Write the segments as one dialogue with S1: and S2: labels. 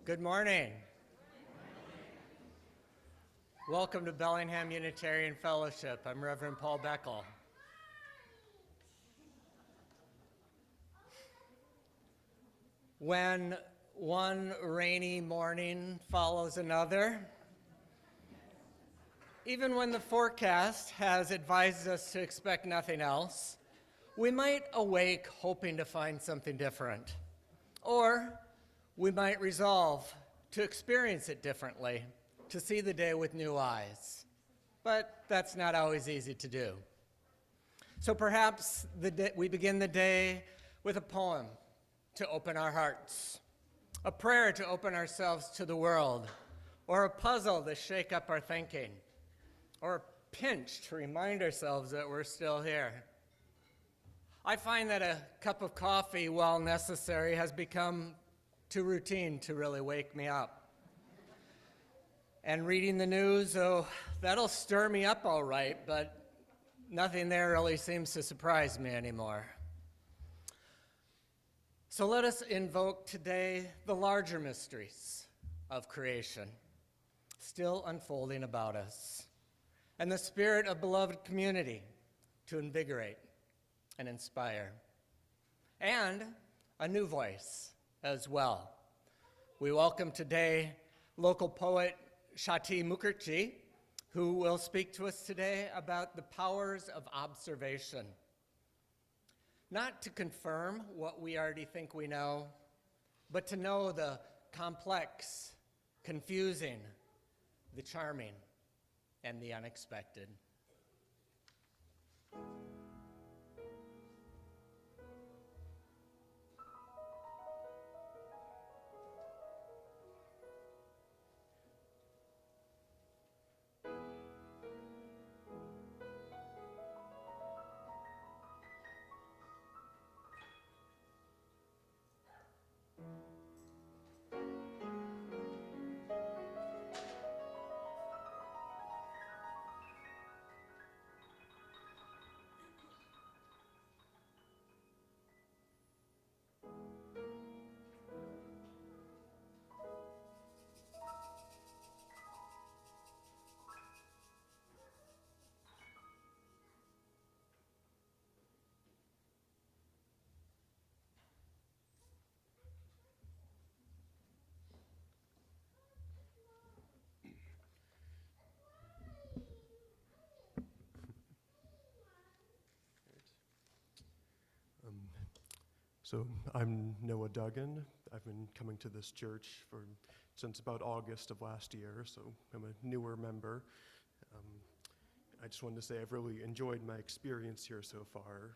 S1: Good morning. Welcome to Bellingham Unitarian Fellowship. I'm Reverend Paul Beckel. When one rainy morning follows another, even when the forecast has advised us to expect nothing else, we might awake hoping to find something different. Or we might resolve to experience it differently, to see the day with new eyes. But that's not always easy to do. So perhaps we begin the day with a poem to open our hearts, a prayer to open ourselves to the world, or a puzzle to shake up our thinking, or a pinch to remind ourselves that we're still here. I find that a cup of coffee, while necessary, has become too routine to really wake me up. And reading the news, that'll stir me up all right, but nothing there really seems to surprise me anymore. So let us invoke today the larger mysteries of creation, still unfolding about us, and the spirit of beloved community to invigorate and inspire, and a new voice as well. We welcome today local poet Shati Mukherjee, who will speak to us today about the powers of observation. Not to confirm what we already think we know, but to know the complex, confusing, the charming, and the unexpected.
S2: So I'm Noah Duggan. I've been coming to this church since about August of last year, so I'm a newer member. I just wanted to say I've really enjoyed my experience here so far,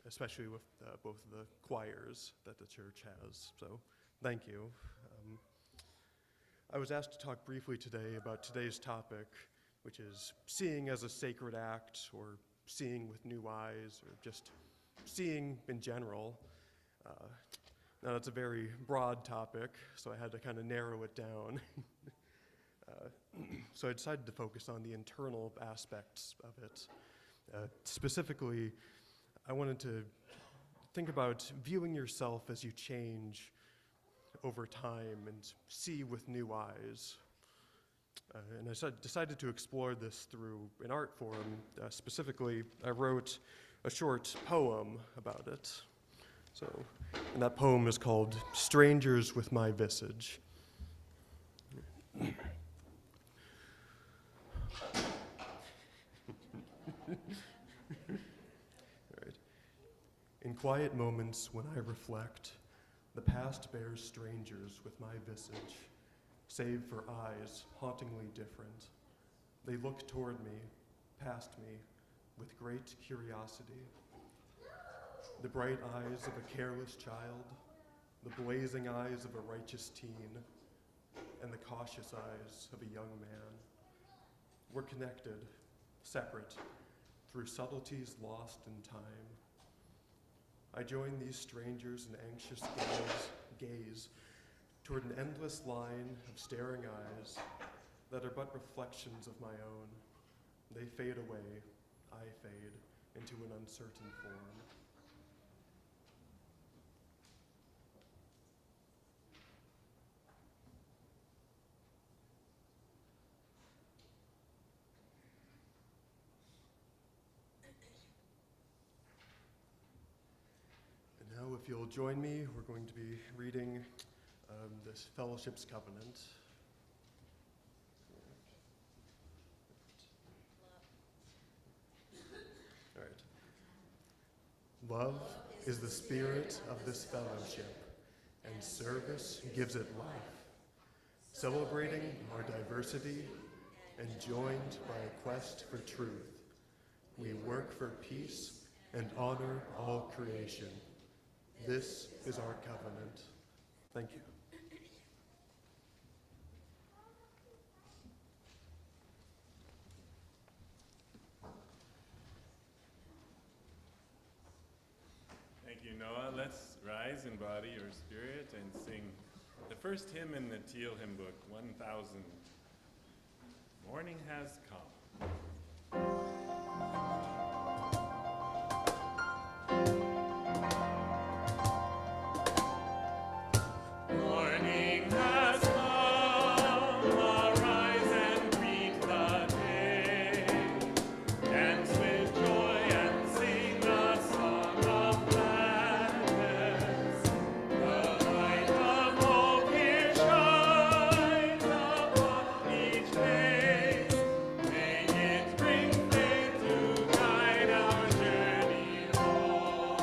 S2: especially with both of the choirs that the church has, so thank you. I was asked to talk briefly today about today's topic, which is seeing as a sacred act, or seeing with new eyes, or just seeing in general. Now that's a very broad topic, so I had to kind of narrow it down. So I decided to focus on the internal aspects of it. Specifically, I wanted to think about viewing yourself as you change over time and see with new eyes. And I decided to explore this through an art form. Specifically, I wrote a short poem about it. And that poem is called Strangers with My Visage. Right. In quiet moments when I reflect, the past bears strangers with my visage, save for eyes hauntingly different. They look toward me, past me, with great curiosity. The bright eyes of a careless child, the blazing eyes of a righteous teen, and the cautious eyes of a young man. We're connected, separate, through subtleties lost in time. I join these strangers in anxious gaze toward an endless line of staring eyes that are but reflections of my own. They fade away, I fade into an uncertain form. Now, if you'll join me, we're going to be reading this fellowship's covenant. All right. Love is the spirit of this fellowship, and service gives it life. Celebrating our diversity and joined by a quest for truth, we work for peace and honor all creation. This is our covenant. Thank you.
S3: Thank you, Noah. Let's rise in body or spirit and sing the first hymn in the Teal hymn book, 1000. Morning has come. Morning has come, arise and greet the day. Dance with joy and sing a song of gladness. The light of hope here shines upon each face. May it bring faith to guide our journey home.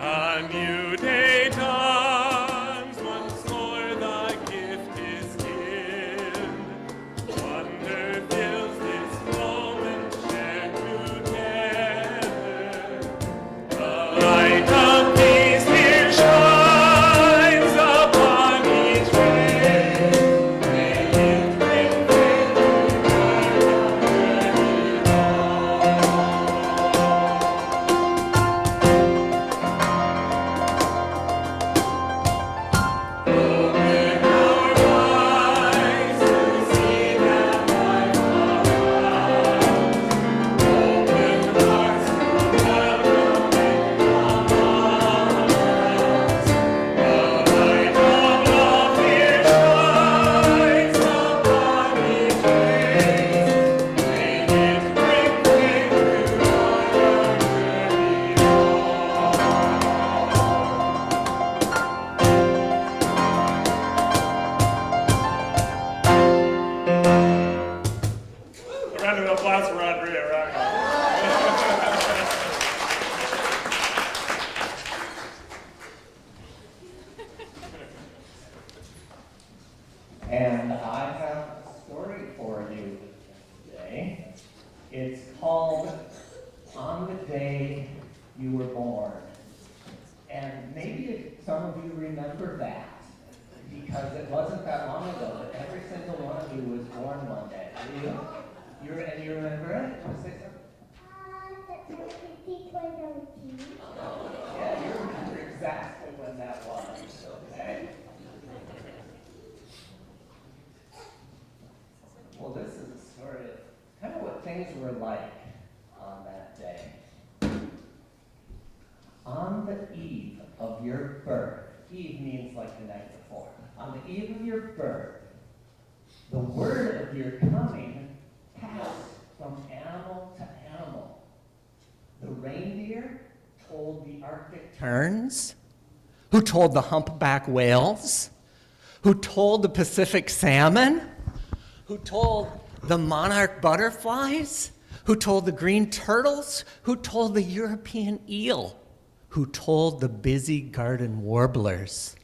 S3: A new day dawns, once more the gift is given. Wonder fills this moment shared together. The light of peace here shines upon each face. May it bring faith to guide our journey home. Open our eyes to see that life arise. Open hearts to welcome it among us. The light of love here shines upon each face. May it bring faith to guide our journey home. A round of applause for Andrea Ragnar.
S4: And I have a story for you today. It's called On the Day You Were Born. And maybe some of you remember that, because it wasn't that long ago that every single one of you was born one day. Do you? And you remember it? Want to say something? Yeah, you remember exactly when that was, okay? Well, this is a story of kind of what things were like on that day. On the eve of your birth, eve means like the night before. On the eve of your birth, the word of your coming passed from animal to animal. The reindeer told the Arctic
S1: Terns, who told the humpback whales, who told the Pacific salmon, who told the monarch butterflies, who told the green turtles, who told the European eel, who told the busy garden warblers.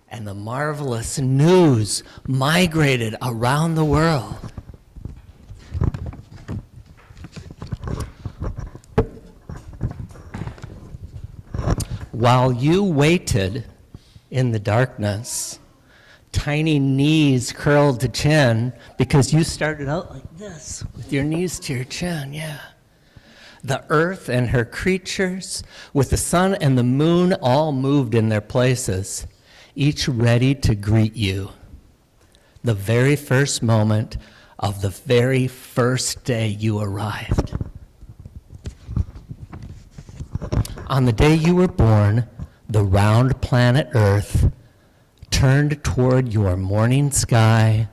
S1: And the marvelous news migrated around the world. While you waited in the darkness, tiny knees curled to chin, because you started out like this, with your knees to your chin, yeah. The earth and her creatures, with the sun and the moon, all moved in their places, each ready to greet you. The very first moment of the very first day you arrived. On the day you were born, the round planet Earth turned toward your morning sky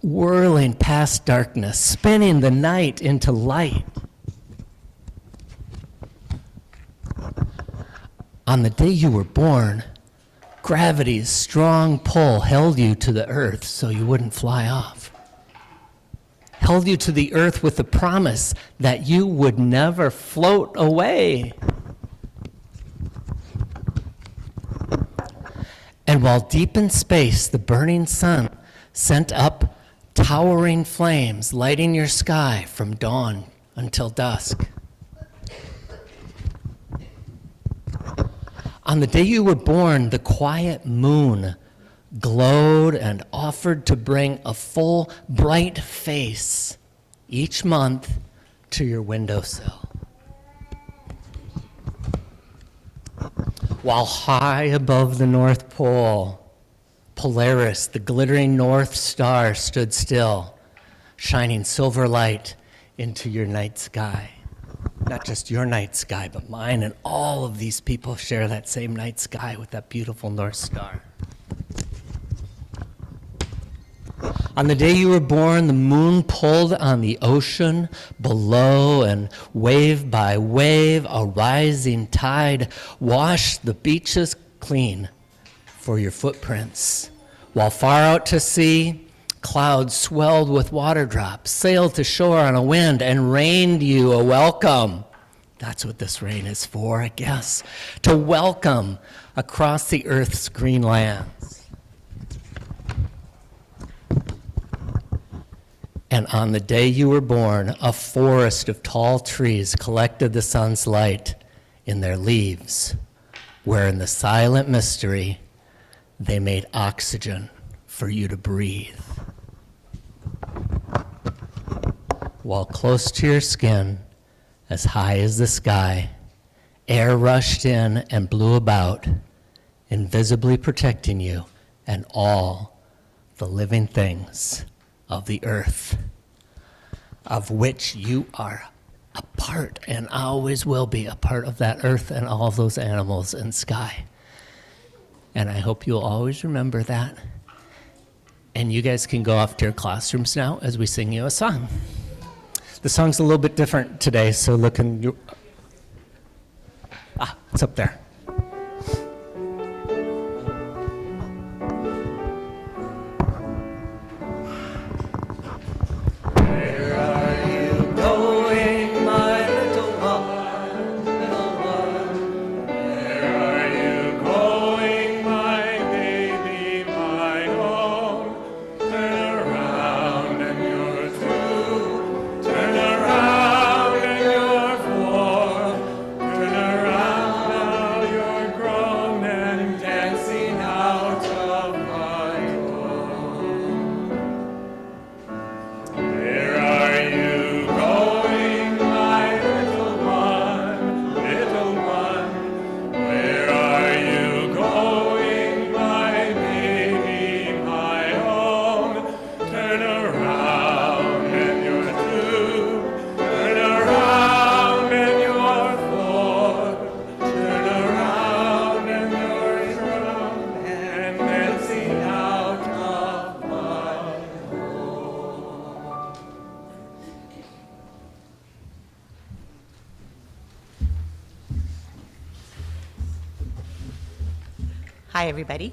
S1: whirling past darkness, spinning the night into light. On the day you were born, gravity's strong pull held you to the earth so you wouldn't fly off. Held you to the earth with the promise that you would never float away. And while deep in space, the burning sun sent up towering flames, lighting your sky from dawn until dusk. On the day you were born, the quiet moon glowed and offered to bring a full, bright face each month to your windowsill. While high above the North Pole, Polaris, the glittering North Star, stood still, shining silver light into your night sky. Not just your night sky, but mine, and all of these people share that same night sky with that beautiful North Star. On the day you were born, the moon pulled on the ocean below, and wave by wave, a rising tide washed the beaches clean for your footprints. While far out to sea, clouds swelled with water drops, sailed to shore on a wind, and rained you a welcome. That's what this rain is for, I guess, to welcome across the earth's green lands. And on the day you were born, a forest of tall trees collected the sun's light in their leaves, where in the silent mystery, they made oxygen for you to breathe. While close to your skin, as high as the sky, air rushed in and blew about, invisibly protecting you and all the living things of the earth, of which you are a part and always will be a part of that earth and all of those animals and sky. And I hope you'll always remember that. And you guys can go off to your classrooms now as we sing you a song. The song's a little bit different today, so look in your... it's up there. Where are you going, my little one, little one? Where are you going, my baby, my own? Turn around and you're two. Turn around and you're four. Turn around now you're grown and dancing out of my home. Where are you going, my little one, little one? Where are you going, my baby, my own? Turn around and you're two. Turn around and you're four. Turn around and you're grown and dancing out of my home.
S5: Hi, everybody.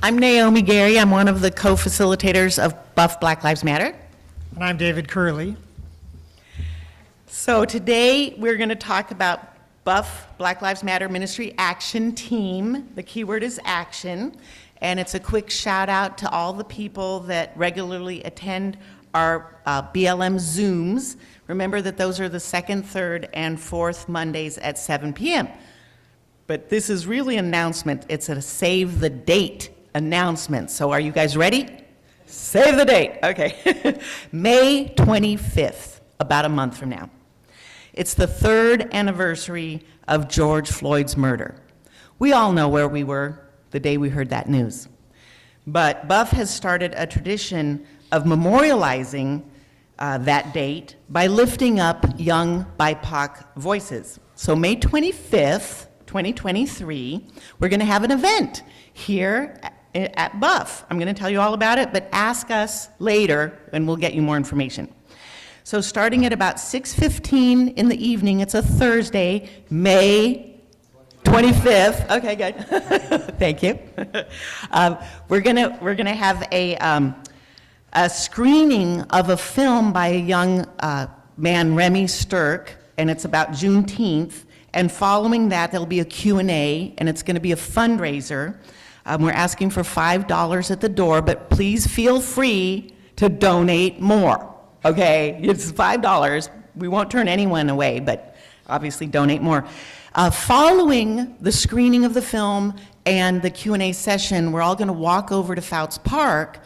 S5: I'm Naomi Gary. I'm one of the co-facilitators of Buff Black Lives Matter.
S6: And I'm David Curley.
S5: So today, we're going to talk about Buff Black Lives Matter Ministry Action Team. The keyword is action, and it's a quick shout out to all the people that regularly attend our BLM Zooms. Remember that those are the second, third, and fourth Mondays at 7 p.m. But this is really an announcement. It's a save the date announcement. So are you guys ready? Save the date. Okay. May 25th, about a month from now. It's the 3rd anniversary of George Floyd's murder. We all know where we were the day we heard that news. But Buff has started a tradition of memorializing that date by lifting up young BIPOC voices. So May 25th, 2023, we're going to have an event here at Buff. I'm going to tell you all about it, but ask us later and we'll get you more information. So starting at about 6:15 in the evening, it's a Thursday, May 25th. Okay, good. Thank you. We're gonna have a screening of a film by a young man, Remy Sturck, and it's about Juneteenth. And following that, there'll be a Q&A, and it's going to be a fundraiser. We're asking for $5 at the door, but please feel free to donate more, okay? It's $5. We won't turn anyone away, but obviously donate more. Following the screening of the film and the Q&A session, we're all going to walk over to Fouts Park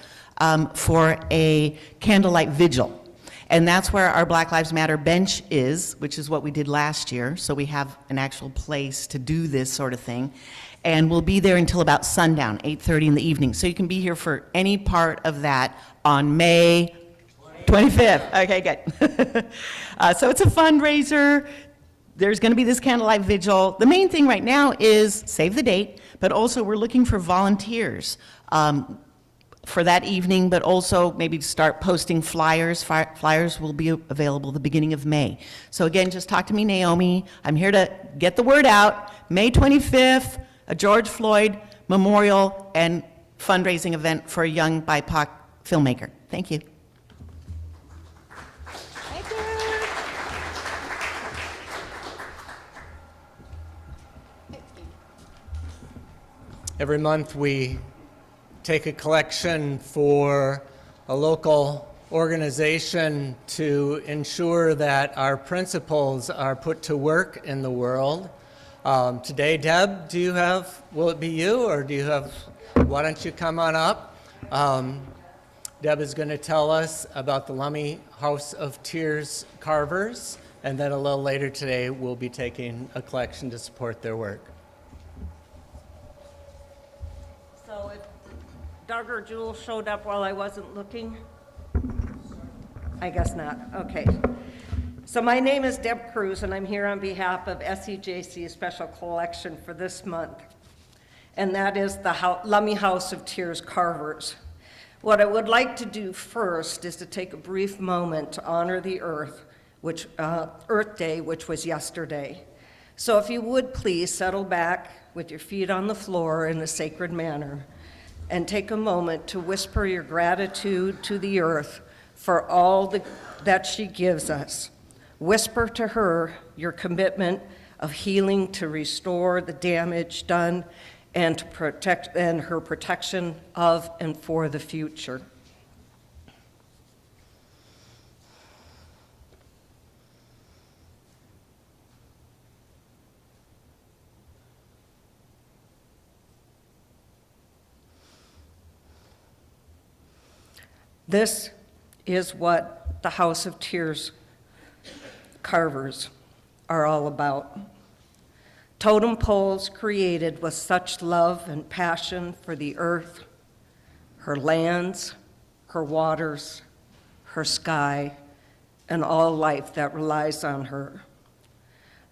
S5: for a candlelight vigil. And that's where our Black Lives Matter bench is, which is what we did last year. So we have an actual place to do this sort of thing. And we'll be there until about sundown, 8:30 in the evening. So you can be here for any part of that on May 25th. Okay, good. So it's a fundraiser. There's going to be this candlelight vigil. The main thing right now is save the date, but also we're looking for volunteers for that evening, but also maybe start posting flyers. Flyers will be available the beginning of May. So again, just talk to me, Naomi. I'm here to get the word out. May 25th, a George Floyd memorial and fundraising event for a young BIPOC filmmaker. Thank you. Thank you.
S1: Every month we take a collection for a local organization to ensure that our principles are put to work in the world. Today, Deb, will it be you, or why don't you come on up? Deb is going to tell us about the Lummi House of Tears carvers, and then a little later today we'll be taking a collection to support their work.
S7: So if Doug or Jewel showed up while I wasn't looking? I guess not. Okay. So my name is Deb Cruz, and I'm here on behalf of SEJC's special collection for this month, and that is the Lummi House of Tears carvers. What I would like to do first is to take a brief moment to honor the Earth, Earth Day, which was yesterday. So if you would please settle back with your feet on the floor in a sacred manner and take a moment to whisper your gratitude to the earth for all that she gives us. Whisper to her your commitment of healing to restore the damage done and to protect, and her protection of and for the future. This is what the House of Tears carvers are all about. Totem poles created with such love and passion for the earth, her lands, her waters, her sky, and all life that relies on her.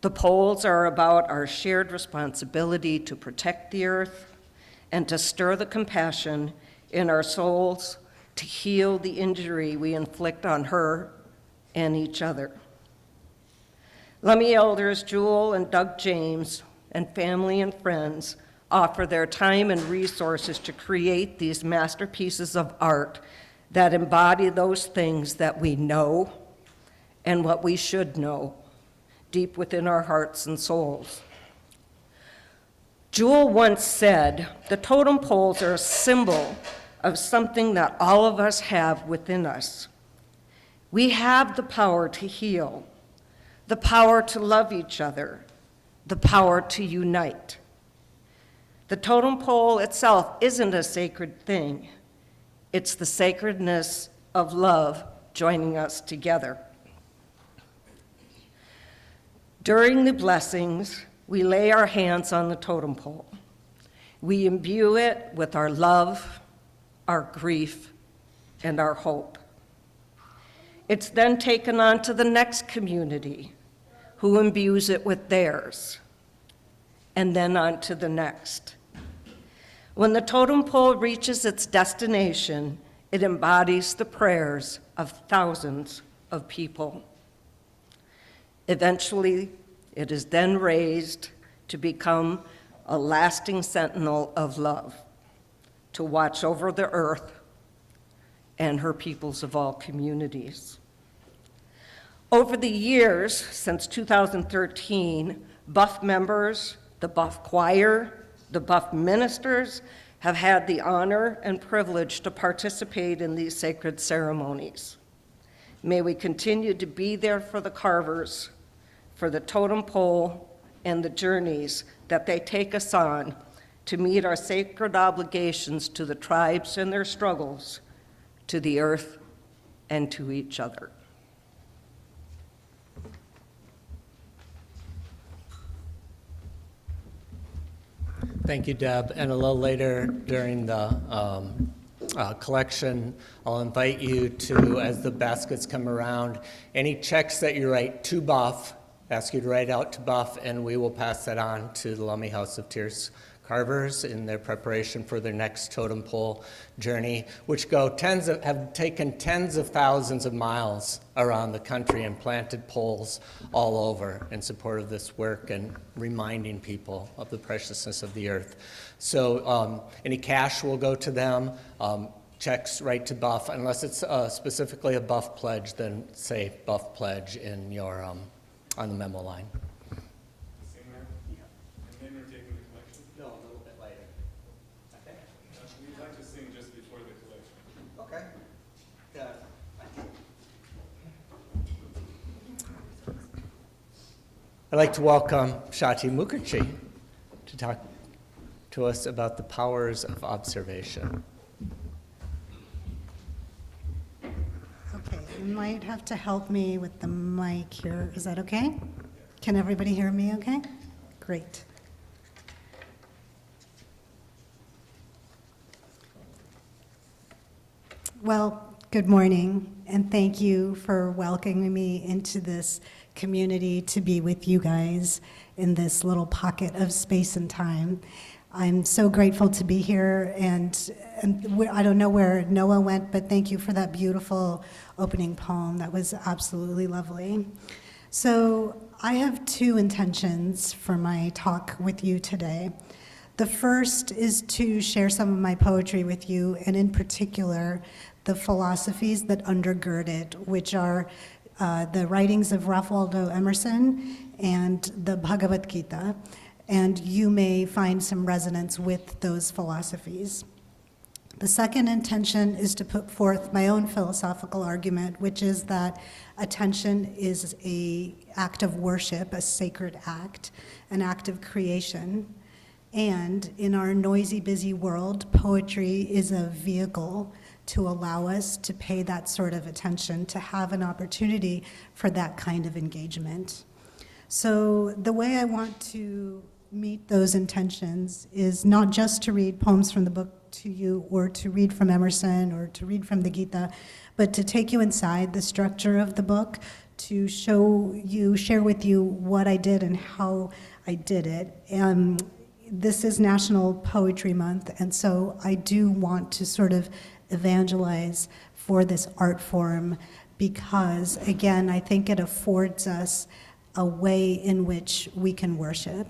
S7: The poles are about our shared responsibility to protect the earth and to stir the compassion in our souls to heal the injury we inflict on her and each other. Lummi elders Jewel and Doug James and family and friends offer their time and resources to create these masterpieces of art that embody those things that we know and what we should know deep within our hearts and souls. Jewel once said, "The totem poles are a symbol of something that all of us have within us. We have the power to heal, the power to love each other, the power to unite." The totem pole itself isn't a sacred thing. It's the sacredness of love joining us together. During the blessings, we lay our hands on the totem pole. We imbue it with our love, our grief, and our hope. It's then taken on to the next community, who imbues it with theirs, and then on to the next. When the totem pole reaches its destination, it embodies the prayers of thousands of people. Eventually, it is then raised to become a lasting sentinel of love, to watch over the earth and her peoples of all communities. Over the years, since 2013, Buff members, the Buff choir, the Buff ministers have had the honor and privilege to participate in these sacred ceremonies. May we continue to be there for the carvers, for the totem pole, and the journeys that they take us on to meet our sacred obligations to the tribes and their struggles, to the earth, and to each other.
S1: Thank you, Deb. And a little later during the collection, I'll invite you to, as the baskets come around, any checks that you write to Buff, ask you to write out to Buff, and we will pass that on to the Lummi House of Tears carvers in their preparation for their next totem pole journey, which have taken tens of thousands of miles around the country and planted poles all over in support of this work and reminding people of the preciousness of the earth. So any cash will go to them. Checks right to Buff, unless it's specifically a Buff pledge, then say Buff pledge in your on the memo line.
S3: Sing that? Yeah. And then we're taking the collection?
S1: No, a little bit later. Okay.
S3: We'd like to sing just before the collection.
S1: Okay. Yeah. I'd like to welcome Shati Mukherjee to talk to us about the powers of observation.
S8: Okay, you might have to help me with the mic here. Is that okay? Can everybody hear me okay? Great. Well, good morning, and thank you for welcoming me into this community to be with you guys in this little pocket of space and time. I'm so grateful to be here, and I don't know where Noah went, but thank you for that beautiful opening poem. That was absolutely lovely. So I have two intentions for my talk with you today. The first is to share some of my poetry with you, and in particular, the philosophies that undergird it, which are the writings of Ralph Waldo Emerson and the Bhagavad Gita. And you may find some resonance with those philosophies. The second intention is to put forth my own philosophical argument, which is that attention is an act of worship, a sacred act, an act of creation. And in our noisy, busy world, poetry is a vehicle to allow us to pay that sort of attention, to have an opportunity for that kind of engagement. So the way I want to meet those intentions is not just to read poems from the book to you, or to read from Emerson, or to read from the Gita, but to take you inside the structure of the book, to share with you what I did and how I did it. This is National Poetry Month, and so I do want to sort of evangelize for this art form because, again, I think it affords us a way in which we can worship.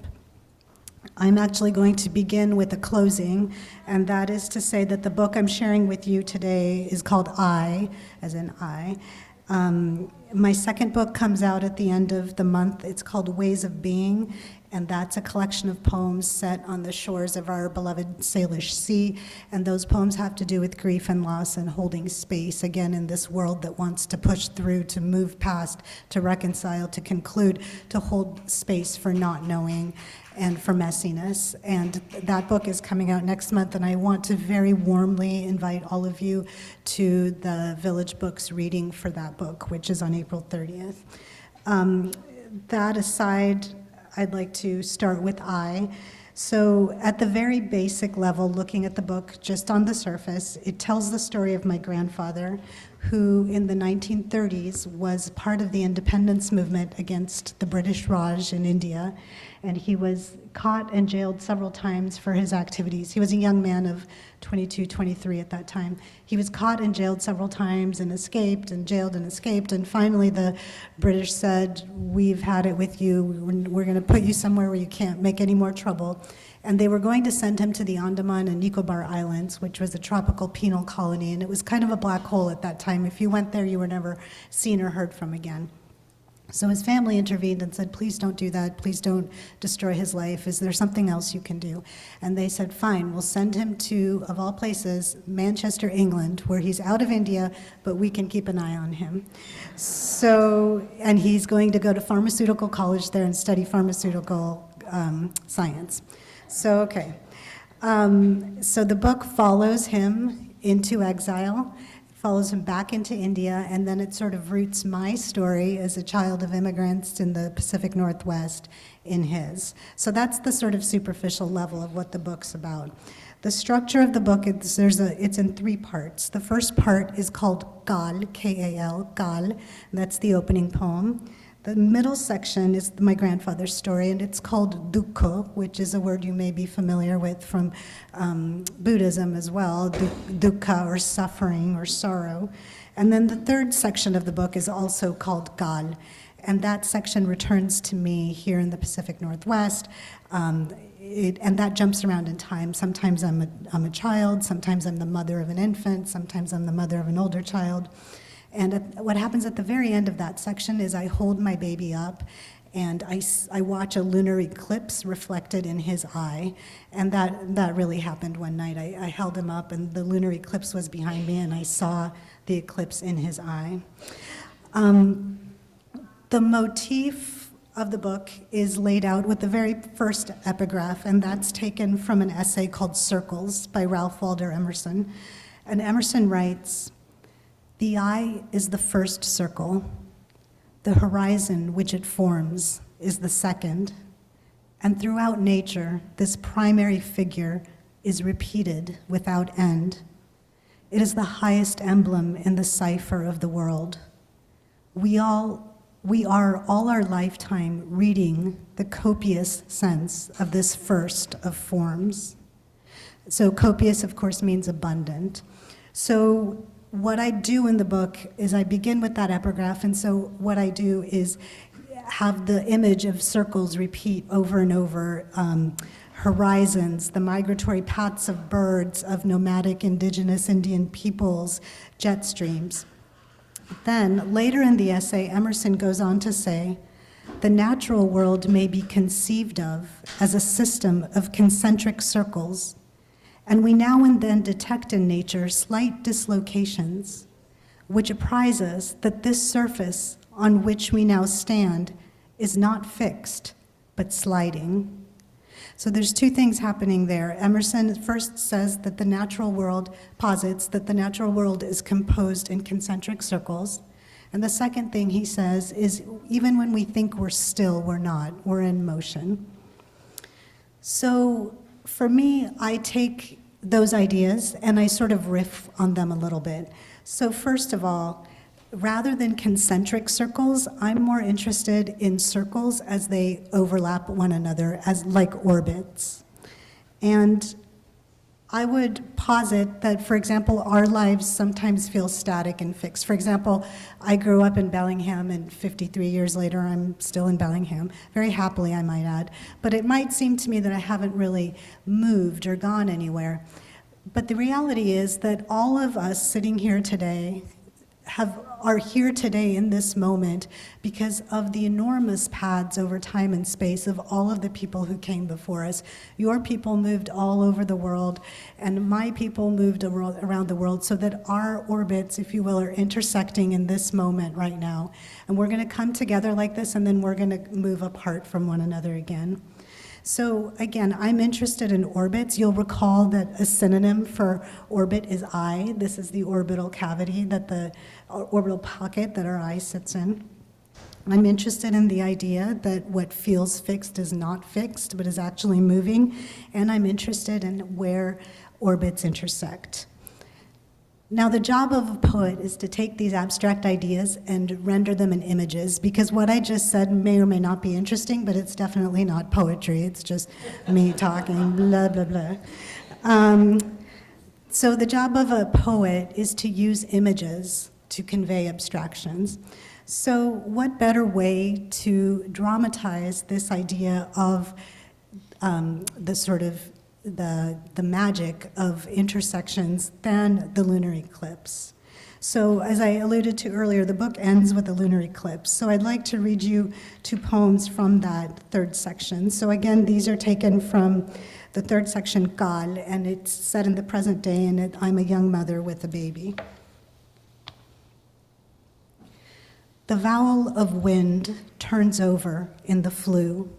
S8: I'm actually going to begin with a closing, and that is to say that the book I'm sharing with you today is called I, as in I. My second book comes out at the end of the month. It's called Ways of Being, and that's a collection of poems set on the shores of our beloved Salish Sea, and those poems have to do with grief and loss and holding space, again, in this world that wants to push through, to move past, to reconcile, to conclude, to hold space for not knowing and for messiness. And that book is coming out next month, and I want to very warmly invite all of you to the Village Books reading for that book, which is on April 30th. That aside, I'd like to start with I. So at the very basic level, looking at the book just on the surface, it tells the story of my grandfather, who in the 1930s was part of the independence movement against the British Raj in India, and he was caught and jailed several times for his activities. He was a young man of 22, 23 at that time. He was caught and jailed several times and escaped and jailed and escaped, and finally the British said, "We've had it with you. We're going to put you somewhere where you can't make any more trouble." And they were going to send him to the Andaman and Nicobar Islands, which was a tropical penal colony, and it was kind of a black hole at that time. If you went there, you were never seen or heard from again. So his family intervened and said, "Please don't do that. Please don't destroy his life. Is there something else you can do?" And they said, "Fine, we'll send him to, of all places, Manchester, England, where he's out of India, but we can keep an eye on him." So, and he's going to go to pharmaceutical college there and study pharmaceutical science. So, okay. So the book follows him into exile, follows him back into India, and then it sort of roots my story as a child of immigrants in the Pacific Northwest in his. So that's the sort of superficial level of what the book's about. The structure of the book, it's in 3 parts. The first part is called Kal, K-A-L, Kal. That's the opening poem. The middle section is my grandfather's story, and it's called Dukkha, which is a word you may be familiar with from Buddhism as well, dukkha, or suffering, or sorrow. And then the third section of the book is also called Kal, and that section returns to me here in the Pacific Northwest, and that jumps around in time. Sometimes I'm a child, sometimes I'm the mother of an infant, sometimes I'm the mother of an older child. And what happens at the very end of that section is I hold my baby up, and I watch a lunar eclipse reflected in his eye. And that really happened one night. I held him up, and the lunar eclipse was behind me, and I saw the eclipse in his eye. The motif of the book is laid out with the very first epigraph, and that's taken from an essay called Circles by Ralph Waldo Emerson. And Emerson writes, "The eye is the first circle. The horizon which it forms is the second. And throughout nature, this primary figure is repeated without end. It is the highest emblem in the cipher of the world. We are all our lifetime reading the copious sense of this first of forms." So copious, of course, means abundant. So what I do in the book is I begin with that epigraph, and so what I do is have the image of circles repeat over and over, horizons, the migratory paths of birds, of nomadic indigenous Indian peoples, jet streams. Then, later in the essay, Emerson goes on to say, "The natural world may be conceived of as a system of concentric circles, and we now and then detect in nature slight dislocations, which apprise us that this surface on which we now stand is not fixed, but sliding." So there's 2 things happening there. Emerson first says that the natural world, posits that the natural world is composed in concentric circles. And the second thing he says is even when we think we're still, we're not, we're in motion. So for me, I take those ideas and I sort of riff on them a little bit. So first of all, rather than concentric circles, I'm more interested in circles as they overlap one another, as like orbits. And I would posit that, for example, our lives sometimes feel static and fixed. For example, I grew up in Bellingham, and 53 years later, I'm still in Bellingham, very happily, I might add. But it might seem to me that I haven't really moved or gone anywhere. But the reality is that all of us sitting here today are here today in this moment because of the enormous paths over time and space of all of the people who came before us. Your people moved all over the world, and my people moved around the world, so that our orbits, if you will, are intersecting in this moment right now. And we're going to come together like this, and then we're going to move apart from one another again. So again, I'm interested in orbits. You'll recall that a synonym for orbit is eye. This is the orbital cavity, that the orbital pocket that our eye sits in. I'm interested in the idea that what feels fixed is not fixed, but is actually moving. And I'm interested in where orbits intersect. Now, the job of a poet is to take these abstract ideas and render them in images, because what I just said may or may not be interesting, but it's definitely not poetry. It's just me talking, blah, blah, blah. So the job of a poet is to use images to convey abstractions. So what better way to dramatize this idea of the sort of the magic of intersections than the lunar eclipse? So as I alluded to earlier, the book ends with a lunar eclipse. So I'd like to read you two poems from that third section. So again, these are taken from the third section, Gal, and it's set in the present day, and I'm a young mother with a baby. The vowel of wind turns over in the flue.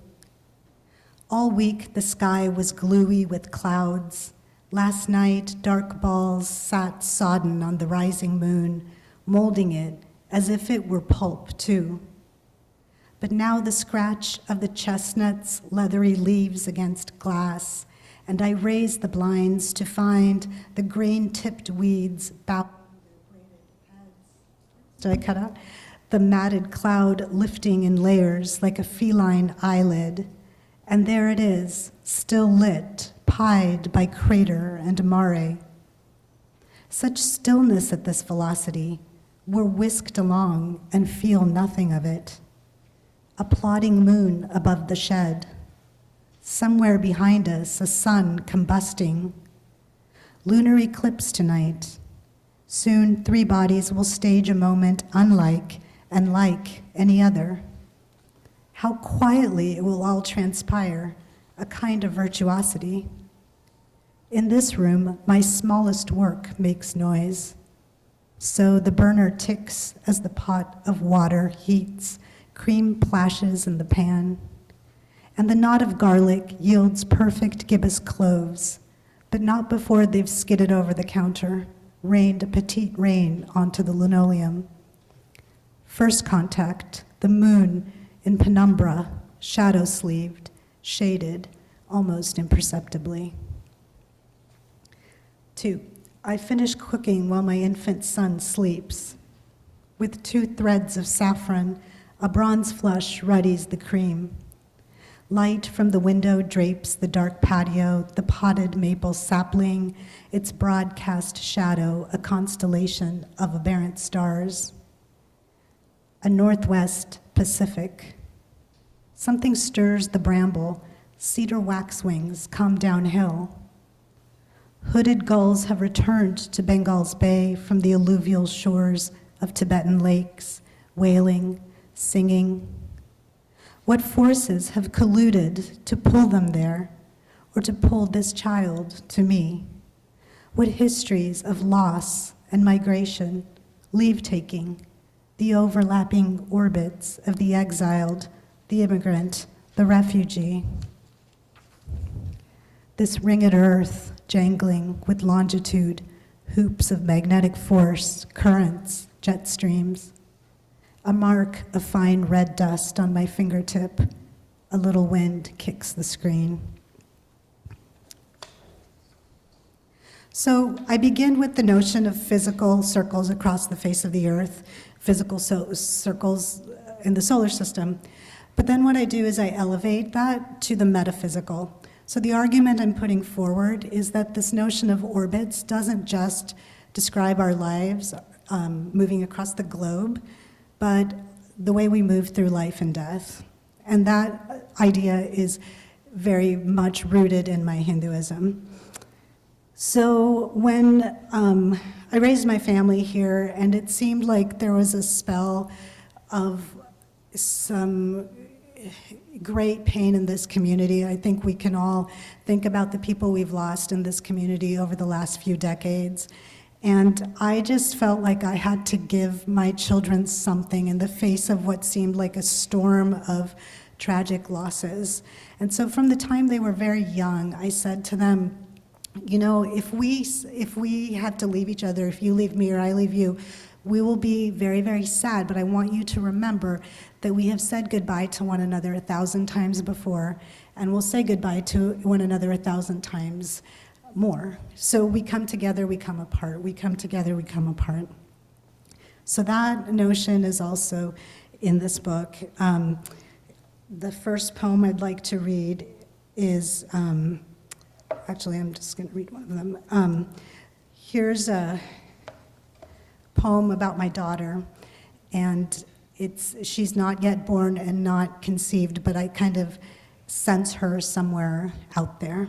S8: All week the sky was gluey with clouds. Last night, dark balls sat sodden on the rising moon, molding it as if it were pulp, too. But now the scratch of the chestnut's leathery leaves against glass, and I raise the blinds to find the grain-tipped weeds bowing their braided heads. Did I cut out? The matted cloud lifting in layers like a feline eyelid. And there it is, still lit, pied by crater and mare. Such stillness at this velocity, we're whisked along and feel nothing of it. A plodding moon above the shed. Somewhere behind us, a sun combusting. Lunar eclipse tonight. Soon 3 bodies will stage a moment unlike and like any other. How quietly it will all transpire, a kind of virtuosity. In this room, my smallest work makes noise. So the burner ticks as the pot of water heats, cream plashes in the pan. And the knot of garlic yields perfect gibbous cloves, but not before they've skidded over the counter, rained a petite rain onto the linoleum. First contact, the moon in penumbra, shadow-sleeved, shaded, almost imperceptibly. 2, I finish cooking while my infant son sleeps. With 2 threads of saffron, a bronze flush ruddies the cream. Light from the window drapes the dark patio, the potted maple sapling, its broadcast shadow a constellation of aberrant stars. A northwest Pacific. Something stirs the bramble, cedar waxwings come downhill. Hooded gulls have returned to Bengal's Bay from the alluvial shores of Tibetan lakes, wailing, singing. What forces have colluded to pull them there, or to pull this child to me? What histories of loss and migration, leave-taking, the overlapping orbits of the exiled, the immigrant, the refugee. This ringed earth jangling with longitude, hoops of magnetic force, currents, jet streams. A mark of fine red dust on my fingertip. A little wind kicks the screen. So I begin with the notion of physical circles across the face of the earth, physical circles in the solar system. But then what I do is I elevate that to the metaphysical. So the argument I'm putting forward is that this notion of orbits doesn't just describe our lives moving across the globe, but the way we move through life and death. And that idea is very much rooted in my Hinduism. So when I raised my family here, and it seemed like there was a spell of some great pain in this community. I think we can all think about the people we've lost in this community over the last few decades. And I just felt like I had to give my children something in the face of what seemed like a storm of tragic losses. And so from the time they were very young, I said to them, you know, if we have to leave each other, if you leave me or I leave you, we will be very, very sad, but I want you to remember that we have said goodbye to one another 1,000 times before, and we'll say goodbye to one another 1,000 times more. So we come together, we come apart. We come together, we come apart. So that notion is also in this book. The first poem I'd like to read is, actually, I'm just going to read one of them. Here's a poem about my daughter, and she's not yet born and not conceived, but I kind of sense her somewhere out there.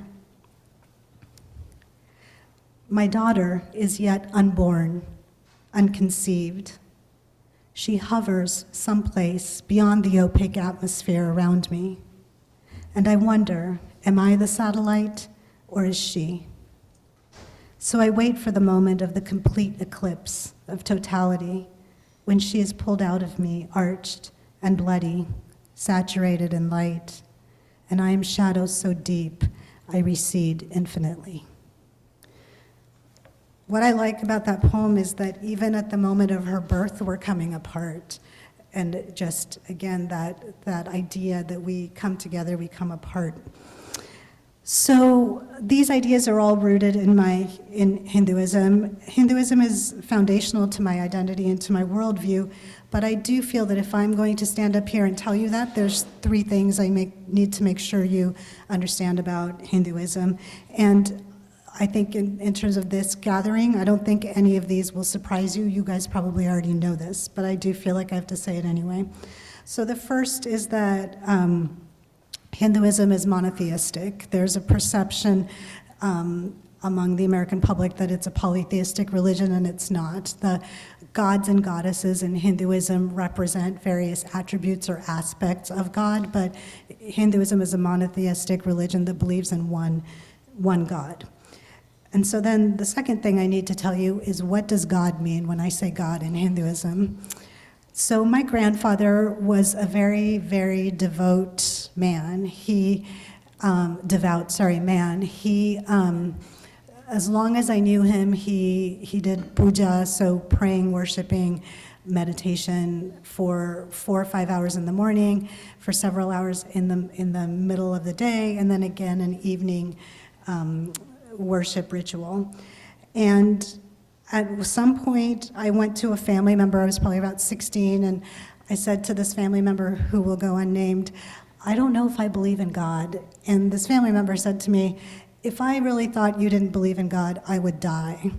S8: My daughter is yet unborn, unconceived. She hovers someplace beyond the opaque atmosphere around me. And I wonder, am I the satellite or is she? So I wait for the moment of the complete eclipse of totality when she is pulled out of me, arched and bloody, saturated in light, and I am shadows so deep I recede infinitely. What I like about that poem is that even at the moment of her birth, we're coming apart. And just, again, that idea that we come together, we come apart. So these ideas are all rooted in Hinduism. Hinduism is foundational to my identity and to my worldview, but I do feel that if I'm going to stand up here and tell you that, there's three things I need to make sure you understand about Hinduism. And I think in terms of this gathering, I don't think any of these will surprise you. You guys probably already know this, but I do feel like I have to say it anyway. So the first is that Hinduism is monotheistic. There's a perception among the American public that it's a polytheistic religion, and it's not. The gods and goddesses in Hinduism represent various attributes or aspects of God, but Hinduism is a monotheistic religion that believes in one God. And so then the second thing I need to tell you is, what does God mean when I say God in Hinduism? So my grandfather was a very, very devout man. He, as long as I knew him, he did puja, so praying, worshiping, meditation for 4 or 5 hours in the morning, for several hours in the middle of the day, and then again an evening worship ritual. And at some point, I went to a family member, I was probably about 16, and I said to this family member, who will go unnamed, I don't know if I believe in God. And this family member said to me, if I really thought you didn't believe in God, I would die.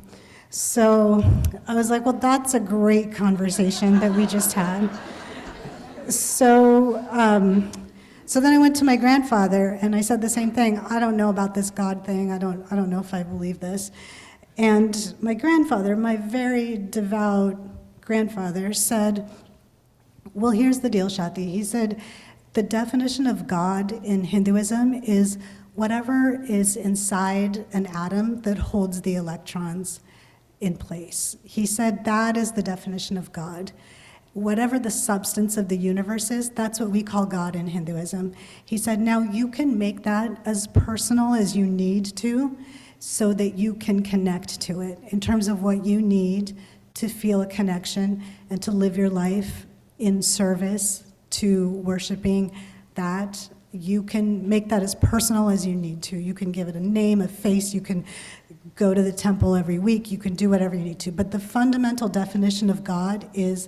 S8: So I was like, well, that's a great conversation that we just had. So then I went to my grandfather and I said the same thing. I don't know about this God thing. I don't know if I believe this. And my grandfather, my very devout grandfather, said, well, here's the deal, Shati. He said, the definition of God in Hinduism is whatever is inside an atom that holds the electrons in place. He said that is the definition of God. Whatever the substance of the universe is, that's what we call God in Hinduism. He said, now you can make that as personal as you need to so that you can connect to it in terms of what you need to feel a connection and to live your life in service to worshiping that. You can make that as personal as you need to. You can give it a name, a face, you can go to the temple every week, you can do whatever you need to. But the fundamental definition of God is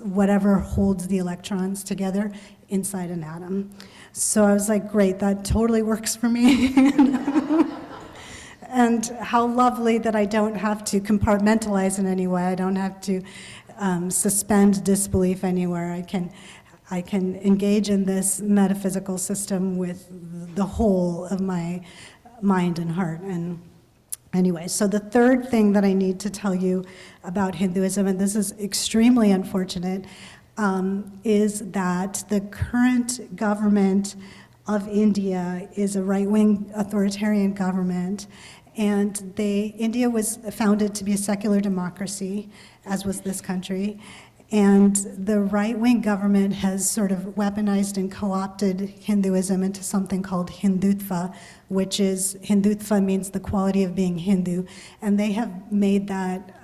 S8: whatever holds the electrons together inside an atom. So I was like, great, that totally works for me. And how lovely that I don't have to compartmentalize in any way. I don't have to suspend disbelief anywhere. I can engage in this metaphysical system with the whole of my mind and heart. And anyway, so the third thing that I need to tell you about Hinduism, and this is extremely unfortunate, is that the current government of India is a right-wing authoritarian government, and India was founded to be a secular democracy, as was this country, and the right-wing government has sort of weaponized and co-opted Hinduism into something called Hindutva, which is, Hindutva means the quality of being Hindu, and they have made that,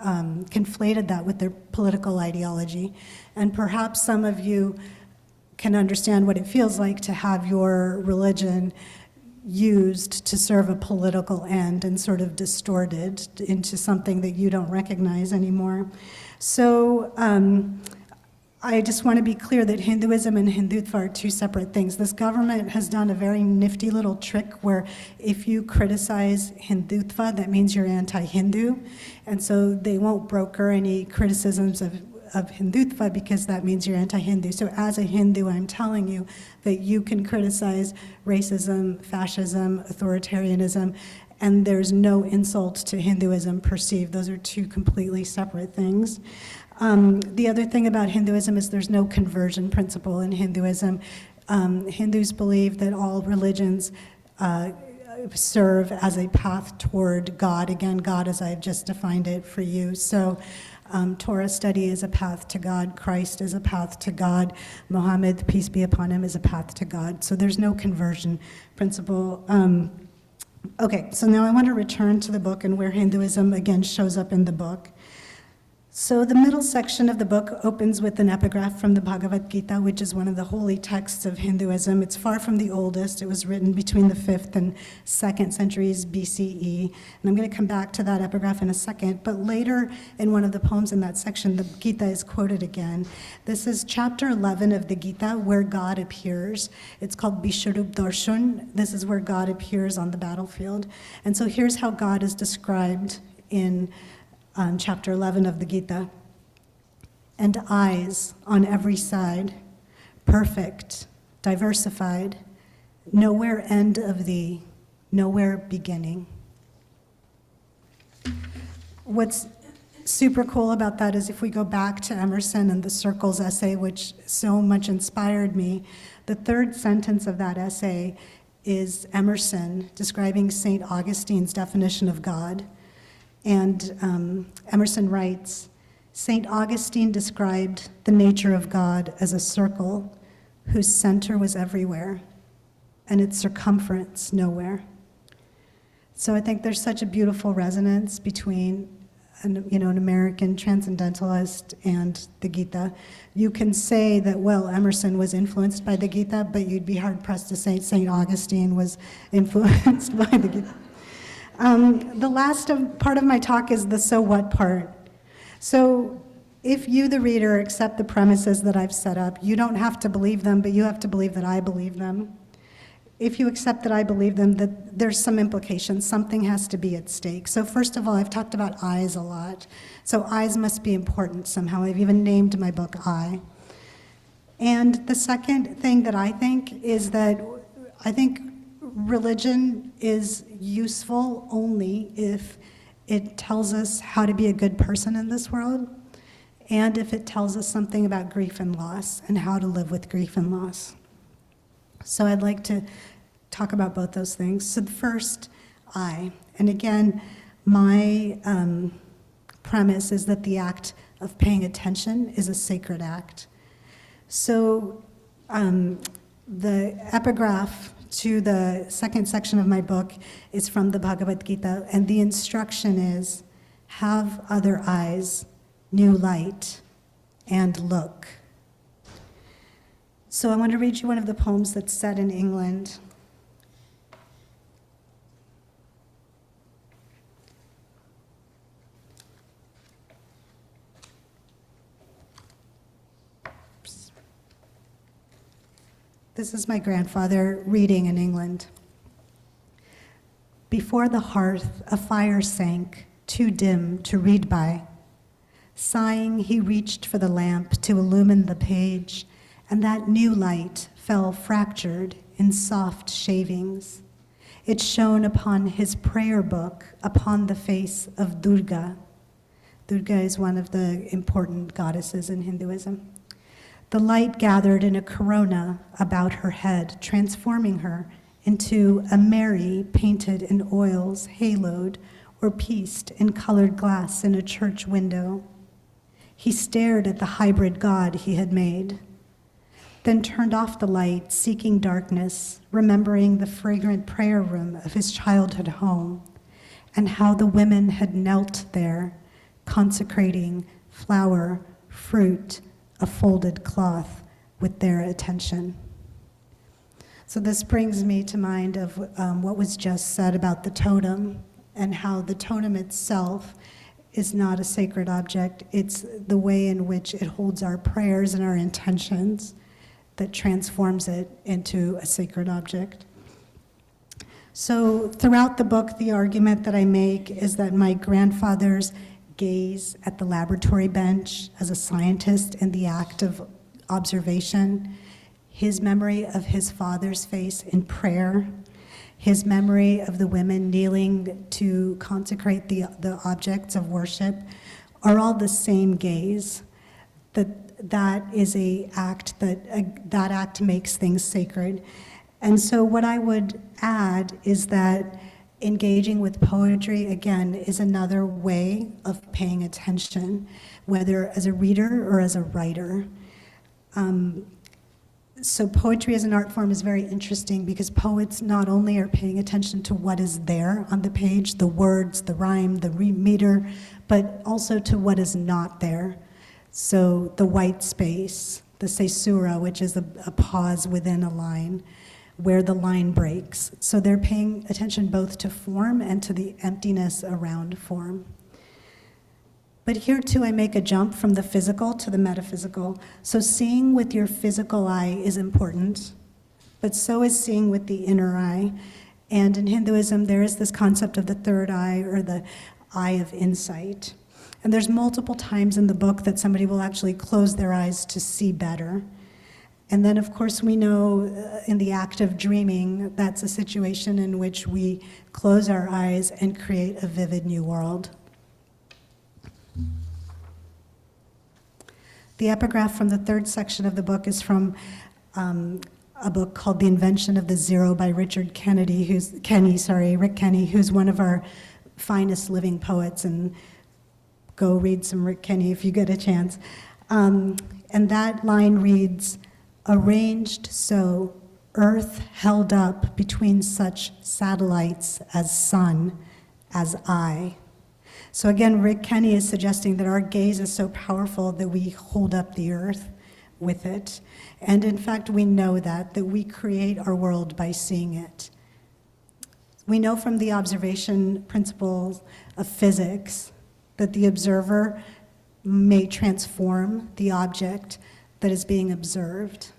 S8: conflated that with their political ideology. And perhaps some of you can understand what it feels like to have your religion used to serve a political end and sort of distorted into something that you don't recognize anymore. So I just want to be clear that Hinduism and Hindutva are two separate things. This government has done a very nifty little trick where if you criticize Hindutva, that means you're anti-Hindu. And so they won't broker any criticisms of Hindutva because that means you're anti-Hindu. So as a Hindu, I'm telling you that you can criticize racism, fascism, authoritarianism, and there's no insult to Hinduism perceived. Those are two completely separate things. The other thing about Hinduism is there's no conversion principle in Hinduism. Hindus believe that all religions serve as a path toward God. Again, God as I've just defined it for you. So Torah study is a path to God. Christ is a path to God. Muhammad, peace be upon him, is a path to God. So there's no conversion principle. Okay, so now I want to return to the book and where Hinduism again shows up in the book. So the middle section of the book opens with an epigraph from the Bhagavad Gita, which is one of the holy texts of Hinduism. It's far from the oldest. It was written between the 5th and 2nd centuries BCE. And I'm going to come back to that epigraph in a second. But later in one of the poems in that section, the Gita is quoted again. This is chapter 11 of the Gita, where God appears. It's called Vishwarup Darshan. This is where God appears on the battlefield. And so here's how God is described in chapter 11 of the Gita. And eyes on every side, perfect, diversified, nowhere end of thee, nowhere beginning. What's super cool about that is if we go back to Emerson and the Circles essay, which so much inspired me, the third sentence of that essay is Emerson describing St. Augustine's definition of God. And Emerson writes, St. Augustine described the nature of God as a circle whose center was everywhere and its circumference nowhere. So I think there's such a beautiful resonance between an American transcendentalist and the Gita. You can say that, well, Emerson was influenced by the Gita, but you'd be hard-pressed to say St. Augustine was influenced by the Gita. The last part of my talk is the so what part. So if you, the reader, accept the premises that I've set up, you don't have to believe them, but you have to believe that I believe them. If you accept that I believe them, that there's some implications, something has to be at stake. So first of all, I've talked about eyes a lot. So eyes must be important somehow. I've even named my book Eye. And the second thing that I think is that I think religion is useful only if it tells us how to be a good person in this world, and if it tells us something about grief and loss and how to live with grief and loss. So I'd like to talk about both those things. So the first, I. And again, my premise is that the act of paying attention is a sacred act. So the epigraph to the second section of my book is from the Bhagavad Gita, and the instruction is, have other eyes, new light, and look. So I want to read you one of the poems that's set in England. This is my grandfather reading in England. Before the hearth, a fire sank, too dim to read by. Sighing, he reached for the lamp to illumine the page, and that new light fell fractured in soft shavings. It shone upon his prayer book, upon the face of Durga. Durga is one of the important goddesses in Hinduism. The light gathered in a corona about her head, transforming her into a Mary painted in oils, haloed, or pieced in colored glass in a church window. He stared at the hybrid God he had made, then turned off the light, seeking darkness, remembering the fragrant prayer room of his childhood home, and how the women had knelt there, consecrating flower, fruit, a folded cloth with their attention. So this brings me to mind of what was just said about the totem and how the totem itself is not a sacred object. It's the way in which it holds our prayers and our intentions that transforms it into a sacred object. So throughout the book, the argument that I make is that my grandfather's gaze at the laboratory bench as a scientist in the act of observation, his memory of his father's face in prayer, his memory of the women kneeling to consecrate the objects of worship are all the same gaze. That is a act that act makes things sacred. And so what I would add is that engaging with poetry, again, is another way of paying attention, whether as a reader or as a writer. So poetry as an art form is very interesting because poets not only are paying attention to what is there on the page, the words, the rhyme, the meter, but also to what is not there. So the white space, the caesura, which is a pause within a line, where the line breaks. So they're paying attention both to form and to the emptiness around form. But here too, I make a jump from the physical to the metaphysical. So seeing with your physical eye is important, but so is seeing with the inner eye. And in Hinduism, there is this concept of the third eye or the eye of insight. And there's multiple times in the book that somebody will actually close their eyes to see better. And then, of course, we know in the act of dreaming, that's a situation in which we close our eyes and create a vivid new world. The epigraph from the third section of the book is from a book called The Invention of the Zero by Rick Kenny, who's one of our finest living poets, and go read some Rick Kenny if you get a chance. And that line reads, "Arranged so, earth held up between such satellites as sun, as I." So again, Rick Kenny is suggesting that our gaze is so powerful that we hold up the earth with it. And in fact, we know that we create our world by seeing it. We know from the observation principles of physics that the observer may transform the object that is being observed.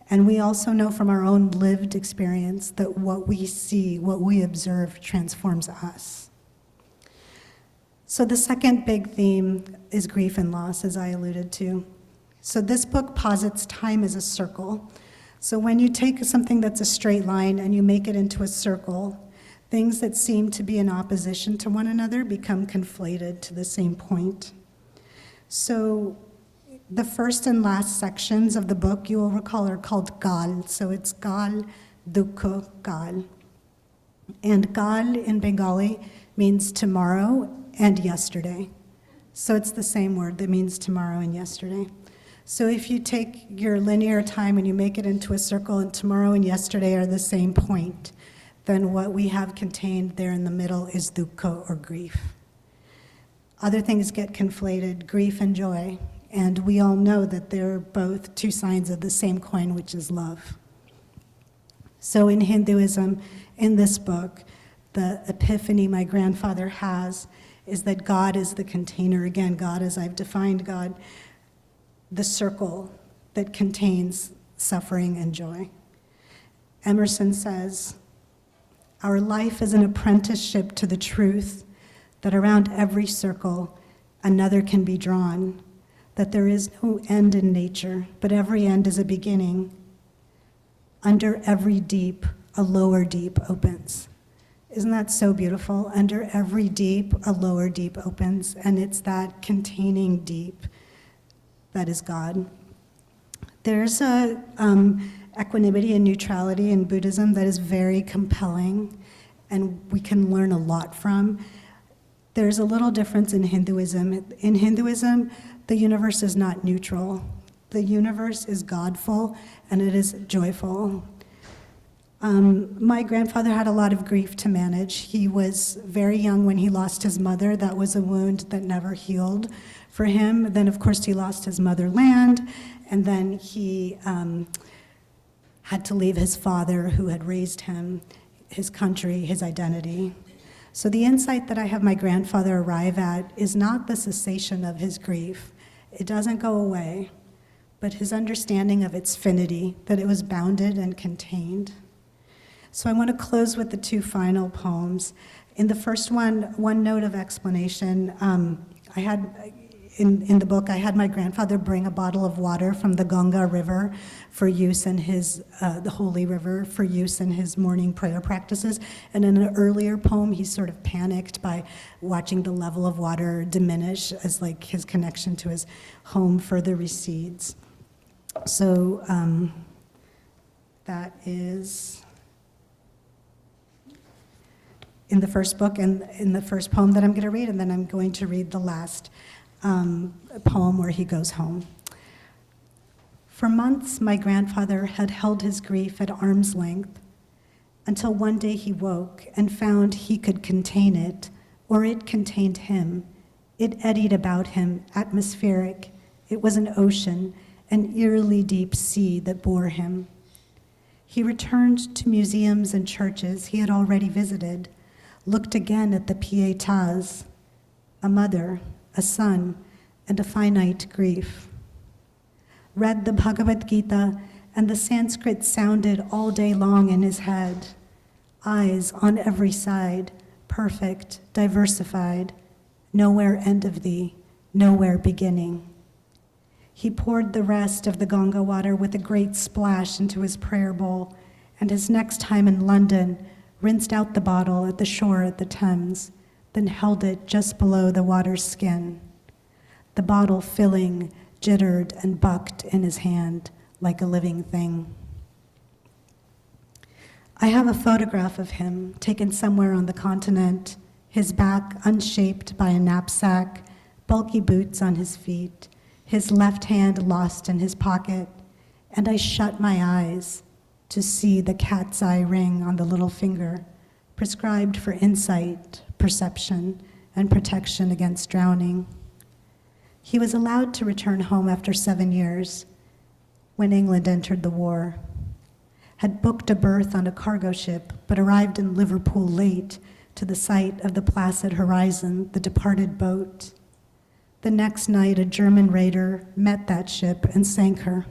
S8: And we also know from our own lived experience that what we see, what we observe, transforms us. So the second big theme is grief and loss, as I alluded to. So this book posits time as a circle. So when you take something that's a straight line and you make it into a circle, things that seem to be in opposition to one another become conflated to the same point. So the first and last sections of the book, you will recall, are called Gal. So it's Gal, Dukho, Gal. And Gal in Bengali means tomorrow and yesterday. So it's the same word that means tomorrow and yesterday. So if you take your linear time and you make it into a circle and tomorrow and yesterday are the same point, then what we have contained there in the middle is dukkha, or grief. Other things get conflated, grief and joy, and we all know that they're both two sides of the same coin, which is love. So in Hinduism, in this book, the epiphany my grandfather has is that God is the container. Again, God, as I've defined God, the circle that contains suffering and joy. Emerson says, "Our life is an apprenticeship to the truth that around every circle another can be drawn, that there is no end in nature, but every end is a beginning. Under every deep, a lower deep opens." Isn't that so beautiful? Under every deep, a lower deep opens, and it's that containing deep that is God. There's a equanimity and neutrality in Buddhism that is very compelling, and we can learn a lot from. There's a little difference in Hinduism. In Hinduism, the universe is not neutral. The universe is Godful, and it is joyful. My grandfather had a lot of grief to manage. He was very young when he lost his mother. That was a wound that never healed for him. Then, of course, he lost his motherland, and then he had to leave his father who had raised him, his country, his identity. So the insight that I have my grandfather arrive at is not the cessation of his grief. It doesn't go away, but his understanding of its finity, that it was bounded and contained. So I want to close with the two final poems. In the first one note of explanation, I had, in the book, I had my grandfather bring a bottle of water from the Ganga River for use in his, the holy river, for use in his morning prayer practices. And in an earlier poem, he sort of panicked by watching the level of water diminish as like his connection to his home further recedes. So that is in the first book and in the first poem that I'm going to read, and then I'm going to read the last poem where he goes home. For months, my grandfather had held his grief at arm's length until one day he woke and found he could contain it, or it contained him. It eddied about him, atmospheric. It was an ocean, an eerily deep sea that bore him. He returned to museums and churches he had already visited, looked again at the pietas, a mother, a son, and a finite grief. Read the Bhagavad Gita, and the Sanskrit sounded all day long in his head. Eyes on every side, perfect, diversified, nowhere end of thee, nowhere beginning. He poured the rest of the Ganga water with a great splash into his prayer bowl, and his next time in London, rinsed out the bottle at the shore at the Thames, then held it just below the water's skin. The bottle filling, jittered and bucked in his hand like a living thing. I have a photograph of him taken somewhere on the continent, his back unshaped by a knapsack, bulky boots on his feet, his left hand lost in his pocket, and I shut my eyes to see the cat's eye ring on the little finger, prescribed for insight, perception, and protection against drowning. He was allowed to return home after 7 years when England entered the war, had booked a berth on a cargo ship, but arrived in Liverpool late to the sight of the placid horizon, the departed boat. The next night, a German raider met that ship and sank her.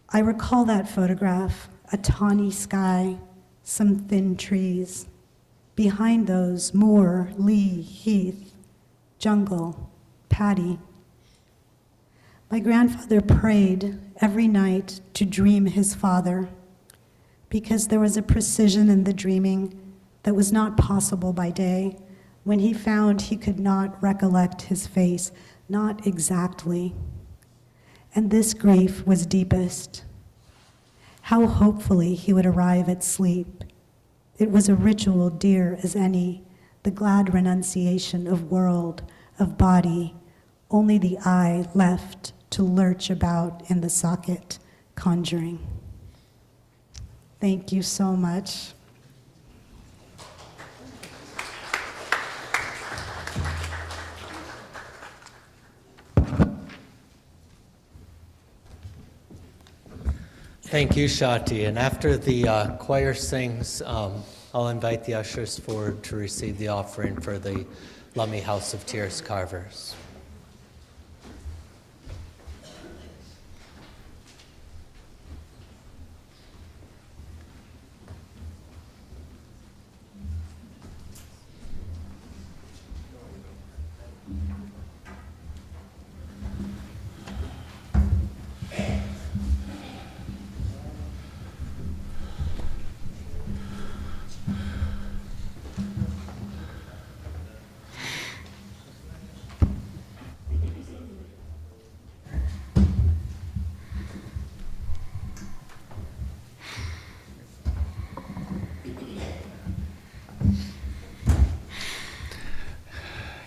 S8: I recall that photograph, a tawny sky, some thin trees. Behind those, moor, lea, heath, jungle, paddy. My grandfather prayed every night to dream his father, because there was a precision in the dreaming that was not possible by day, when he found he could not recollect his face, not exactly. And this grief was deepest. How hopefully he would arrive at sleep. It was a ritual dear as any, the glad renunciation of world, of body, only the eye left to lurch about in the socket, conjuring. Thank you so much.
S1: Thank you, Shati. And after the choir sings, I'll invite the ushers forward to receive the offering for the Lummi House of Tears carvers.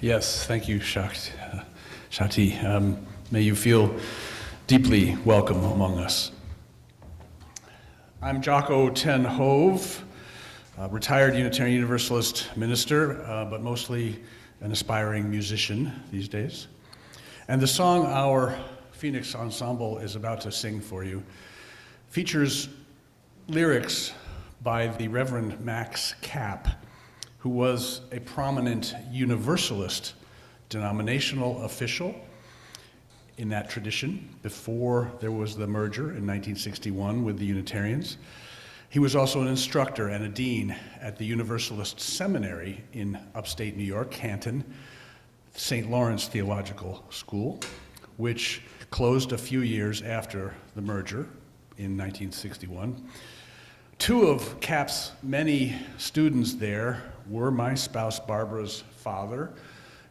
S9: Yes, thank you, Shati. May you feel deeply welcome among us. I'm Jocko Ten Hove, a retired Unitarian Universalist minister, but mostly an aspiring musician these days. And the song our Phoenix Ensemble is about to sing for you features lyrics by the Reverend Max Capp, who was a prominent Universalist denominational official in that tradition before there was the merger in 1961 with the Unitarians. He was also an instructor and a dean at the Universalist Seminary in upstate New York, Canton, St. Lawrence Theological School, which closed a few years after the merger in 1961. Two of Capp's many students there were my spouse Barbara's father,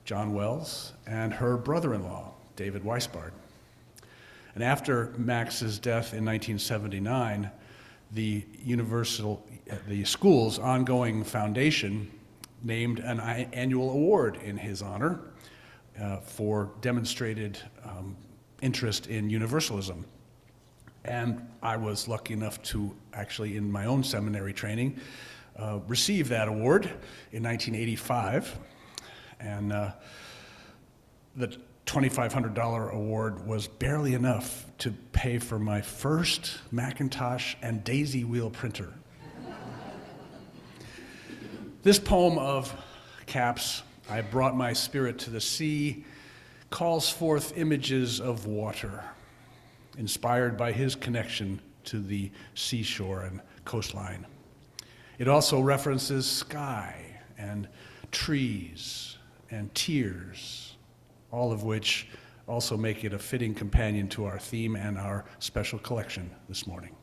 S9: John Wells, and her brother-in-law, David Weisbard. And after Max's death in 1979, the school's ongoing foundation named an annual award in his honor for demonstrated interest in Universalism. And I was lucky enough to actually, in my own seminary training, receive that award in 1985. And the $2,500 award was barely enough to pay for my first Macintosh and daisy wheel printer. This poem of Capp's, "I Brought My Spirit to the Sea," calls forth images of water, inspired by his connection to the seashore and coastline. It also references sky and trees and tears, all of which also make it a fitting companion to our theme and our special collection this morning.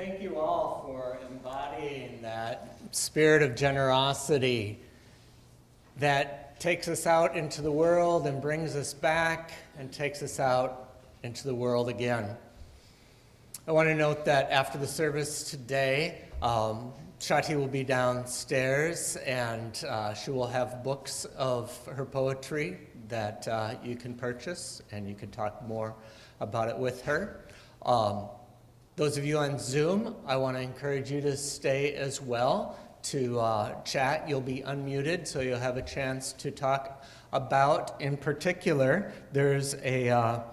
S1: thank you all for embodying that spirit of generosity that takes us out into the world and brings us back and takes us out into the world again. I want to note that after the service today, Shati will be downstairs and she will have books of her poetry that you can purchase, and you can talk more about it with her. Those of you on Zoom, I want to encourage you to stay as well to chat. You'll be unmuted, so you'll have a chance to talk about, in particular, there's a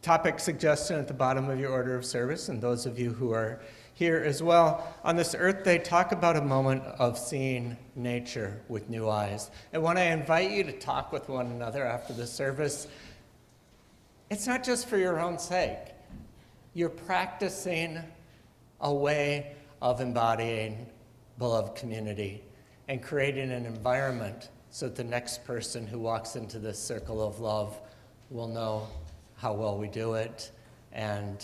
S1: topic suggestion at the bottom of your order of service, and those of you who are here as well. On this Earth Day, talk about a moment of seeing nature with new eyes. And when I invite you to talk with one another after the service, it's not just for your own sake. You're practicing a way of embodying beloved community and creating an environment so that the next person who walks into this circle of love will know how well we do it and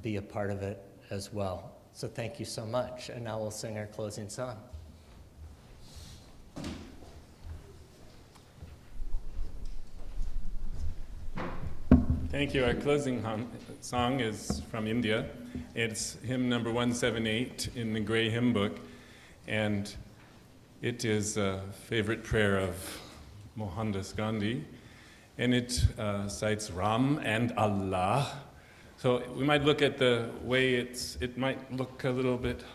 S1: be a part of it as well. So thank you so much. And now we'll sing our closing song.
S3: Thank you. Our closing song is from India. It's hymn number 178 in the Gray Hymn Book, and it is a favorite prayer of Mohandas Gandhi, and it cites Ram and Allah. So we might look at the way it might look a little bit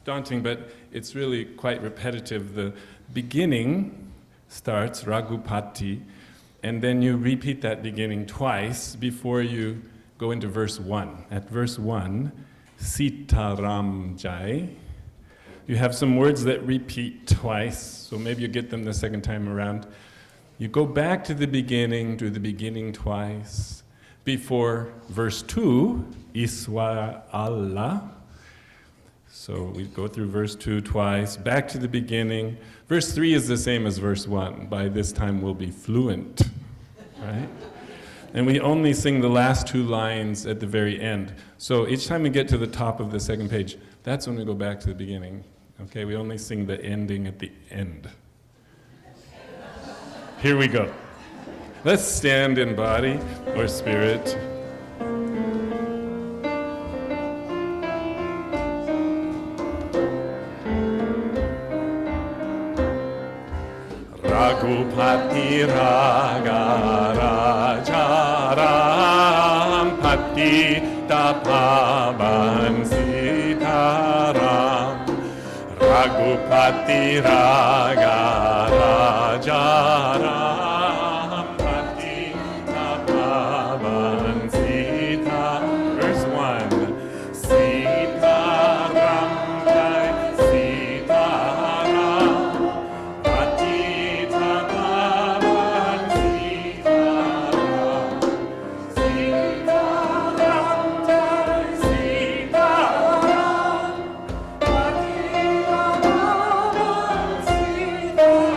S3: daunting, but it's really quite repetitive. The beginning starts Raghupati, and then you repeat that beginning twice before you go into verse 1. At verse 1, Sita Ram Jai, you have some words that repeat twice, so maybe you get them the second time around. You go back to the beginning, do the beginning twice, before verse 2, Iswa Allah. So we go through verse 2 twice, back to the beginning. Verse 3 is the same as verse 1. By this time we'll be fluent, right? And we only sing the last two lines at the very end. So each time we get to the top of the second page, that's when we go back to the beginning. Okay, we only sing the ending at the end. Here we go. Let's stand in body or spirit. Raghupati Raga Raja Ram Pati Tapavan Sitaram Raghupati Raga Raja Ram Pati Tapavan Sita. Verse 1. Sita Ram Jai Sita Ram Pati Tapavan Sita Ram Sita Ram Jai Sita Ram Pati Tapavan Sita Ram.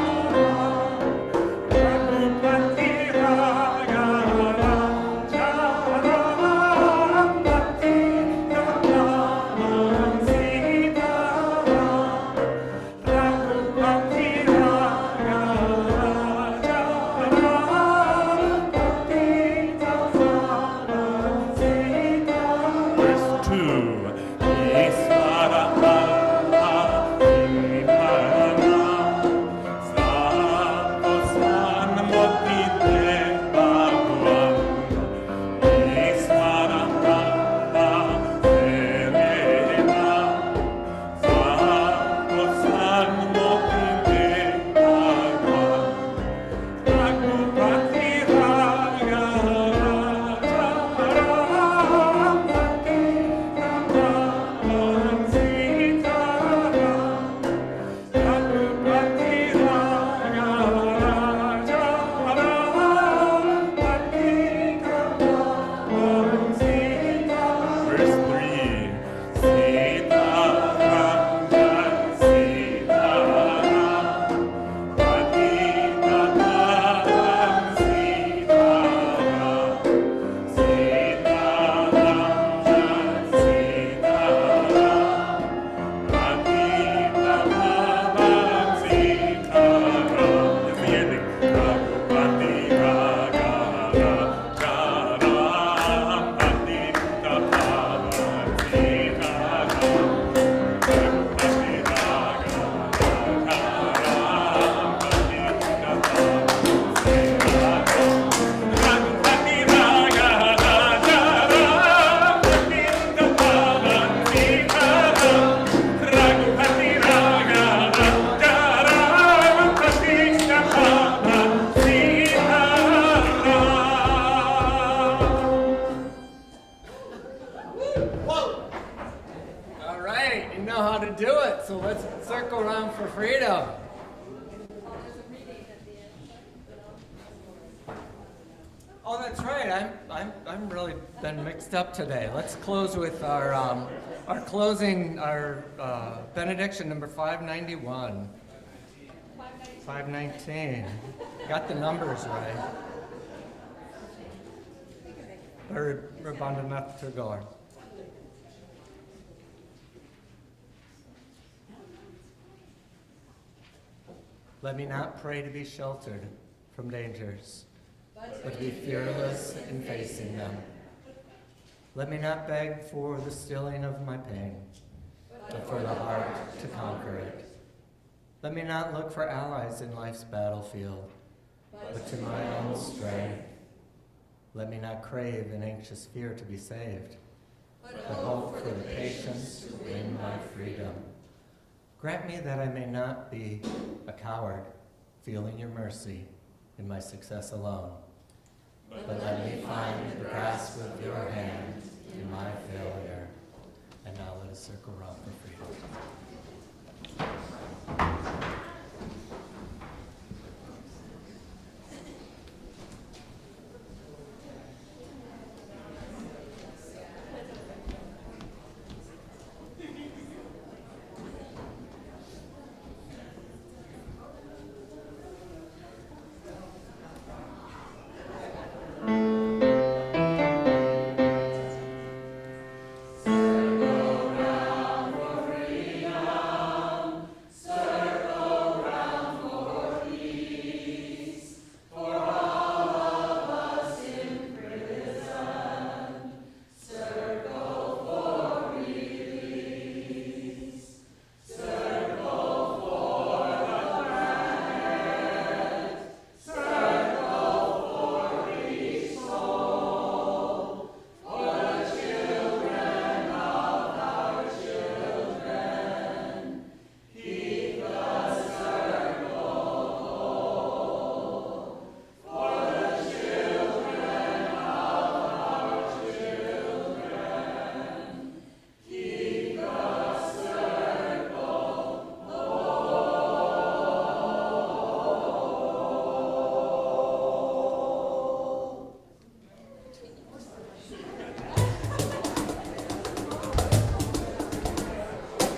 S1: that's right. I'm really been mixed up today. Let's close with our benediction number 591. 519. Got the numbers right. Rabandanath Tagore. Let me not pray to be sheltered from dangers, but to be fearless in facing them. Let me not beg for the stilling of my pain, but for the heart to conquer it. Let me not look for allies in life's battlefield, but to my own strength. Let me not crave in anxious fear to be saved, but hope for the patience to win my freedom. Grant me that I may not be a coward, feeling your mercy in my success alone, but let me find the grasp of your hand in my failure. And now let us circle around for freedom.